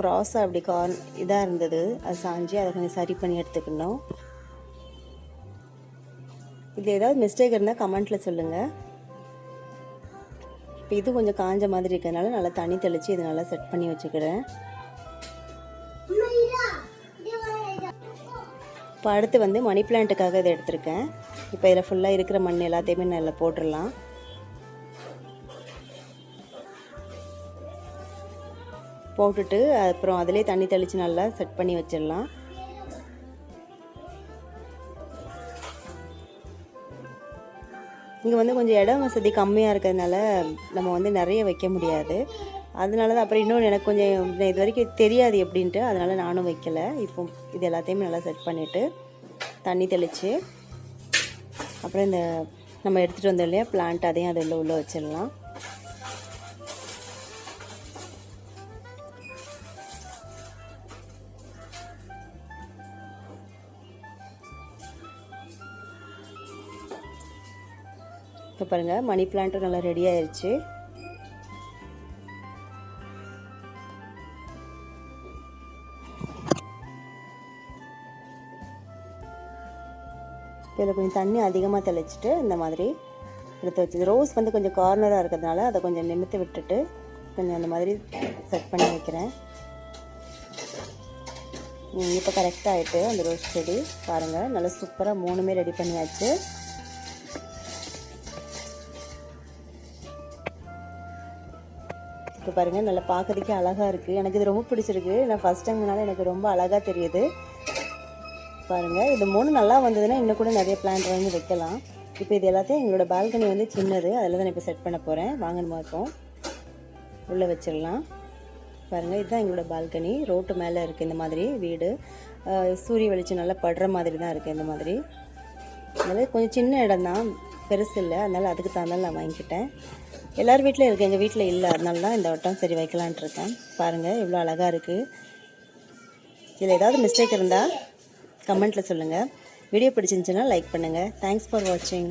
க்ராஸாக அப்படி இதாக இருந்தது, அது சாஞ்சி அதை கொஞ்சம் சரி பண்ணி எடுத்துக்கணும். இதில் ஏதாவது மிஸ்டேக் இருந்தால் கமெண்ட்டில் சொல்லுங்கள். இப்போ இது கொஞ்சம் காஞ்ச மாதிரி இருக்கிறதுனால நல்லா தண்ணி தெளித்து இது நல்லா செட் பண்ணி வச்சுக்கிறேன். இப்போ அடுத்து வந்து மணி பிளான்ட்டுக்காக இதை எடுத்திருக்கேன். இப்போ இதில் ஃபுல்லாக இருக்கிற மண் எல்லாத்தையுமே நல்லா போட்டுடலாம். போட்டுட்டு அப்புறம் அதிலே தண்ணி தெளித்து நல்லா செட் பண்ணி வச்சிடலாம். இங்கே வந்து கொஞ்சம் இடம் வசதி கம்மியாக இருக்கிறதுனால நம்ம வந்து நிறைய வைக்க முடியாது. அதனால தான் அப்புறம் இன்னொன்று எனக்கு கொஞ்சம் இது வரைக்கும் தெரியாது எப்படின்ட்டு, அதனால் நானும் வைக்கலை. இப்போ இது எல்லாத்தையுமே நல்லா செட் பண்ணிவிட்டு தண்ணி தெளித்து அப்புறம் இந்த நம்ம எடுத்துகிட்டு வந்தோம் இல்லையா பிளான்ட், அதையும் அதில் உள்ளே வச்சிடலாம். இப்போ பாருங்கள் மணி பிளான்ட்டும் நல்லா ரெடி ஆயிடுச்சு. இதில் கொஞ்சம் தண்ணி அதிகமாக தெளிச்சிட்டு இந்த மாதிரி எடுத்து வச்சு, ரோஸ் வந்து கொஞ்சம் கார்னராக இருக்கிறதுனால அதை கொஞ்சம் நிமித்து விட்டுட்டு கொஞ்சம் அந்த மாதிரி செட் பண்ணி வைக்கிறேன். இப்போ கரெக்டாக ஆகிட்டு அந்த ரோஸ் செடி பாருங்கள் நல்லா சூப்பராக 3மே ரெடி பண்ணியாச்சு. இப்போ பாருங்கள் நல்லா பார்க்கறதுக்கே அழகாக இருக்குது. எனக்கு இது ரொம்ப பிடிச்சிருக்கு. நான் ஃபஸ்ட் டைம்னால எனக்கு ரொம்ப அழகாக தெரியுது. பாருங்கள் இது 3 நல்லா வந்ததுன்னா இன்னும் கூட நிறைய பிளான்ட் வாங்கி வைக்கலாம். இப்போ இது எல்லாத்தையும் எங்களோட பால்கனி வந்து சின்னது, அதில் தான் இப்போ செட் பண்ண போகிறேன். வாங்கணுமா இருக்கும் உள்ளே வச்சிடலாம். பாருங்கள் இதுதான் எங்களோட பால்கனி. ரோட்டு மேலே இருக்குது. இந்த மாதிரி வீடு சூரிய வெளிச்சம் நல்லா படுற மாதிரி தான் இருக்குது. இந்த மாதிரி அதனால் கொஞ்சம் சின்ன இடம் தான், பெருசு இல்லை. அதனால் அதுக்கு தகுந்தாலும் நான் வாங்கிக்கிட்டேன். எல்லார் வீட்டிலையும் இருக்குது, எங்கள் வீட்டில் இல்லை. அதனால தான் இந்த வட்டம் சரி வைக்கலான்ட்டு இருக்கேன். பாருங்கள் எவ்வளோ அழகாக இருக்குது. இதில் ஏதாவது மிஸ்டேக் இருந்தால் கமெண்ட்டில் சொல்லுங்கள். வீடியோ பிடிச்சிருந்துச்சுன்னா லைக் பண்ணுங்கள். தேங்க்ஸ் ஃபார் வாட்சிங்.